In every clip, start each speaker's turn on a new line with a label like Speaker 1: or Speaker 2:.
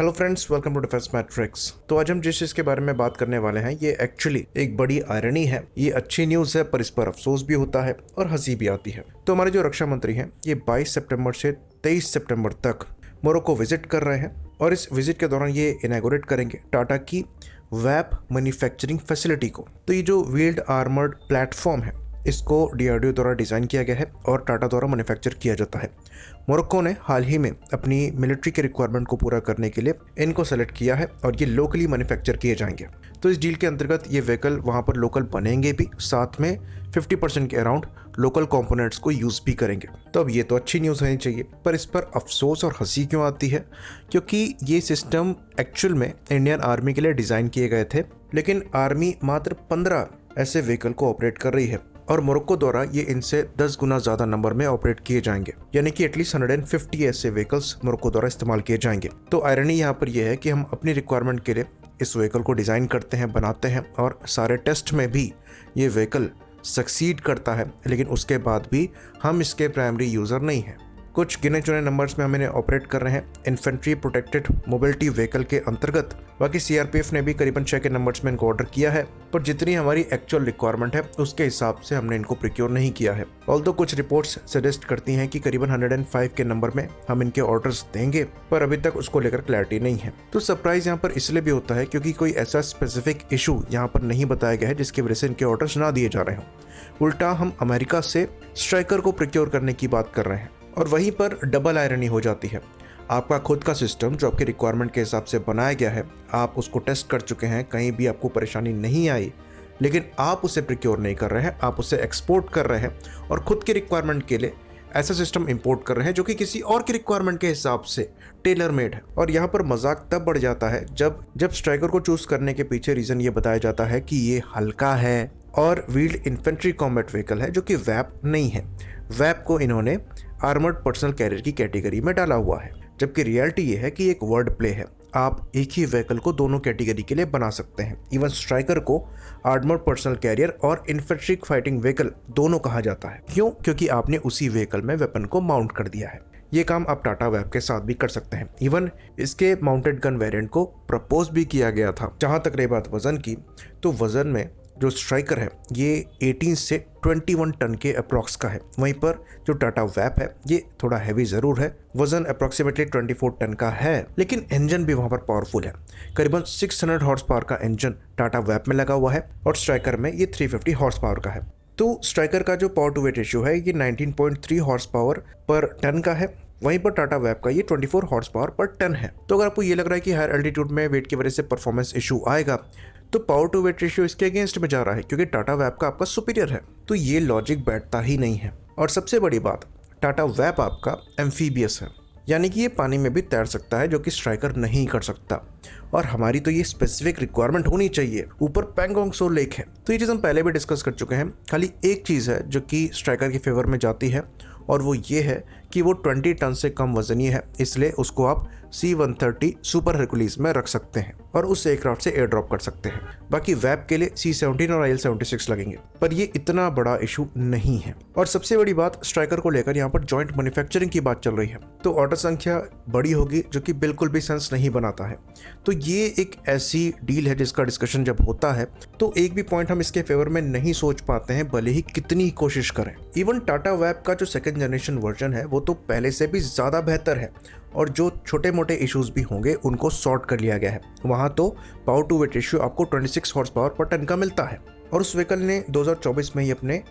Speaker 1: Hello friends, welcome to Defence Matrix. तो आज हम जिस चीज़ के बारे में बात करने वाले हैं ये एक्चुअली एक बड़ी आयरनी है। ये अच्छी न्यूज़ है पर इस पर अफसोस भी होता है और हंसी भी आती है। तो हमारे जो रक्षा मंत्री हैं ये 22 सितंबर से 23 सितंबर तक मोरक्को विजिट कर रहे हैं और इस विजिट के दौरान ये इनॉग्रेट करेंगे टाटा की वैप मैन्युफैक्चरिंग फैसिलिटी को। तो ये जो व्हील्ड आर्मर्ड प्लेटफॉर्म है इसको डीआरडीओ द्वारा डिज़ाइन किया गया है और टाटा द्वारा मैन्युफैक्चर किया जाता है। मोरक्को ने हाल ही में अपनी मिलिट्री के रिक्वायरमेंट को पूरा करने के लिए इनको सेलेक्ट किया है और ये लोकली मैन्युफैक्चर किए जाएंगे। तो इस डील के अंतर्गत ये व्हीकल वहाँ पर लोकल बनेंगे भी, साथ में 50% के अराउंड लोकल कंपोनेंट्स को यूज़ भी करेंगे। तो अब ये तो अच्छी न्यूज़ होनी चाहिए, पर इस पर अफसोस और हंसी क्यों आती है? क्योंकि ये सिस्टम एक्चुअल में इंडियन आर्मी के लिए डिज़ाइन किए गए थे, लेकिन आर्मी मात्र 15 ऐसे व्हीकल को ऑपरेट कर रही है और मोरक्को द्वारा ये इनसे 10 गुना ज़्यादा नंबर में ऑपरेट किए जाएंगे, यानी कि एटलीस्ट 150 ऐसे व्हीकल्स मोरक्को द्वारा इस्तेमाल किए जाएंगे। तो आयरनी यहाँ पर यह है कि हम अपनी रिक्वायरमेंट के लिए इस व्हीकल को डिज़ाइन करते हैं, बनाते हैं और सारे टेस्ट में भी ये व्हीकल सक्सीड करता है, लेकिन उसके बाद भी हम इसके प्राइमरी यूज़र नहीं हैं। कुछ गिने चुने नंबर्स में हम इन्हें ऑपरेट कर रहे हैं इन्फेंट्री प्रोटेक्टेड मोबिलिटी व्हीकल के अंतर्गत। बाकी सीआरपीएफ ने भी करीबन 6 के नंबर्स में इनको ऑर्डर किया है, पर जितनी हमारी एक्चुअल रिक्वायरमेंट है उसके हिसाब से हमने इनको प्रोक्योर नहीं किया है। ऑल्दो कुछ रिपोर्ट्स सजेस्ट करती हैं कि करीबन 105 के नंबर में हम इनके ऑर्डर्स देंगे, पर अभी तक उसको लेकर क्लैरिटी नहीं है। तो सरप्राइज यहाँ पर इसलिए भी होता है क्योंकि कोई ऐसा स्पेसिफिक इशू यहाँ पर नहीं बताया गया है जिसकी वजह से इनके ऑर्डर्स ना दिए जा रहे हों। उल्टा हम अमेरिका से स्ट्राइकर को प्रोक्योर करने की बात कर रहे हैं और वहीं पर डबल आयरनी हो जाती है। आपका खुद का सिस्टम जो आपकी रिक्वायरमेंट के हिसाब से बनाया गया है, आप उसको टेस्ट कर चुके हैं, कहीं भी आपको परेशानी नहीं आई, लेकिन आप उसे प्रोक्योर नहीं कर रहे हैं, आप उसे एक्सपोर्ट कर रहे हैं और खुद की रिक्वायरमेंट के लिए ऐसा सिस्टम इंपोर्ट कर रहे हैं जो कि किसी और की रिक्वायरमेंट के हिसाब से टेलर मेड है। और यहाँ पर मजाक तब बढ़ जाता है जब स्ट्राइकर को चूज करने के पीछे रीजन ये बताया जाता है कि ये हल्का है और व्हील्ड इन्फेंट्री कॉम्बैट व्हीकल है, जो कि वैप नहीं है। वैप को इन्होंने आर्मर्ड पर्सनल कैरियर की कैटेगरी में डाला हुआ है, जबकि रियलिटी ये है कि एक वर्ड प्ले है। आप एक ही व्हीकल को दोनों कैटेगरी के लिए बना सकते हैं। इवन स्ट्राइकर को आर्मर्ड पर्सनल कैरियर और इन्फेंट्री फाइटिंग व्हीकल दोनों कहा जाता है। क्यों? क्योंकि आपने उसी व्हीकल में वेपन को माउंट कर दिया है। ये काम आप टाटा वैप के साथ भी कर सकते हैं। इवन इसके माउंटेड गन वेरिएंट को प्रपोज भी किया गया था। जहां तक रही बात वजन की, तो वजन में जो स्ट्राइकर है ये 18 से 21 टन के अप्रॉक्स का है, वहीं पर जो टाटा वैप है ये थोड़ा हैवी जरूर है, वजन अप्रॉक्सीमेटली 24 टन का है, लेकिन इंजन भी वहां पर पावरफुल है। करीबन 600 हॉर्स पावर का इंजन टाटा वैप में लगा हुआ है और स्ट्राइकर में ये 350 हॉर्स पावर का है। तो स्ट्राइकर का जो पावर टू वेट रेशियो है ये 19.3 हॉर्स पावर पर टन का है, वहीं पर टाटा वैप का ये 24 हॉर्स पावर पर टन है। तो अगर आपको ये लग रहा है कि हायर एल्टीट्यूड में वेट की वजह से परफॉर्मेंस इशू आएगा, तो पावर टू वेट रेशियो इसके अगेंस्ट में जा रहा है क्योंकि टाटा वैप का आपका सुपीरियर है। तो ये लॉजिक बैठता ही नहीं है। और सबसे बड़ी बात, टाटा वैप आपका एम्फीबियस है, यानी कि ये पानी में भी तैर सकता है, जो कि स्ट्राइकर नहीं कर सकता। और हमारी तो ये स्पेसिफिक रिक्वायरमेंट होनी चाहिए। ऊपर पैंगोंग सो लेक है। तो ये चीज़ हम पहले भी डिस्कस कर चुके हैं। खाली एक चीज़ है जो कि स्ट्राइकर के फेवर में जाती है और वो ये है कि वो 20 टन से कम वजनी है, इसलिए उसको आप C-130 सुपर हरकुलीज में रख सकते हैं और उस एयरक्राफ्ट से एयर ड्रॉप कर सकते हैं। बाकी वैप के लिए C-17 और IL-76 लगेंगे, पर ये इतना बड़ा इशू नहीं है। और सबसे बड़ी बात, स्ट्राइकर को लेकर यहाँ पर जॉइंट मैन्युफैक्चरिंग की बात चल रही है, तो ऑर्डर संख्या बड़ी होगी जो कि बिल्कुल भी सेंस नहीं बनाता है। तो ये एक ऐसी डील है जिसका डिस्कशन जब होता है तो एक भी पॉइंट हम इसके फेवर में नहीं सोच पाते हैं, भले ही कितनी कोशिश करें। इवन टाटा वैप का जो सेकंड जनरेशन वर्जन है वो तो पहले से भी ज़्यादा बेहतर है और जो छोटे मोटे इश्यूज भी होंगे उनको सॉर्ट कर लिया गया है। वहाँ तो पावर टू वेट रेशियो आपको 26 हॉर्स पावर पर टन का मिलता है और उस व्हीकल ने 2024 में ही अपने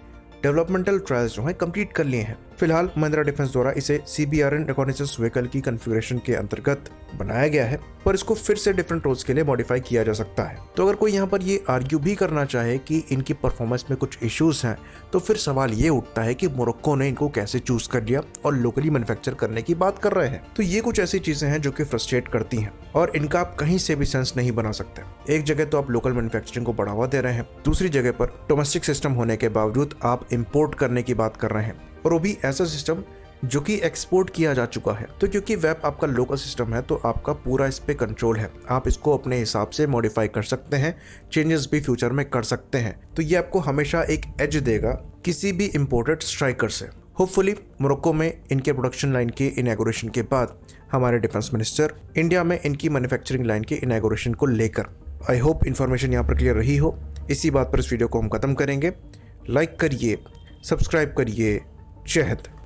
Speaker 1: डेवलपमेंटल ट्रायल्स जो हैं कंप्लीट कर लिए हैं। फिलहाल महिंद्रा डिफेंस द्वारा इसे CBRN रिकॉग्निजेंस व्हीकल की कॉन्फ़िगरेशन के अंतर्गत बनाया गया है, पर इसको फिर से डिफरेंट रोल्स के लिए मॉडिफाई किया जा सकता है। तो अगर कोई यहाँ पर ये आर्ग्यू भी करना चाहे कि इनकी परफॉर्मेंस में कुछ इश्यूज हैं, तो फिर सवाल ये उठता है कि मोरक्को ने इनको कैसे चूज कर लिया और लोकली मैन्युफैक्चर करने की बात कर रहे हैं। तो ये कुछ ऐसी चीजें हैं जो कि फ्रस्ट्रेट करती हैं और इनका आप कहीं से भी सेंस नहीं बना सकते। एक जगह तो आप लोकल मैन्युफैक्चरिंग को बढ़ावा दे रहे हैं, दूसरी जगह पर डोमेस्टिक सिस्टम होने के बावजूद आप इम्पोर्ट करने की बात कर रहे हैं, और वो भी ऐसा सिस्टम जो कि एक्सपोर्ट किया जा चुका है। तो क्योंकि वैप आपका लोकल सिस्टम है तो आपका पूरा इस पे कंट्रोल है, आप इसको अपने हिसाब से मॉडिफाई कर सकते हैं, चेंजेस भी फ्यूचर में कर सकते हैं। तो ये आपको हमेशा एक एज देगा किसी भी इंपोर्टेड स्ट्राइकर से। होपफुली मोरक्को में इनके प्रोडक्शन लाइन के इनॉग्रेशन के बाद हमारे डिफेंस मिनिस्टर इंडिया में इनकी मैन्युफैक्चरिंग लाइन के इनॉग्रेशन को लेकर। आई होप इन्फॉर्मेशन यहाँ पर क्लियर रही हो। इसी बात पर इस वीडियो को हम खत्म करेंगे। लाइक करिए, सब्सक्राइब करिए। जय हिंद।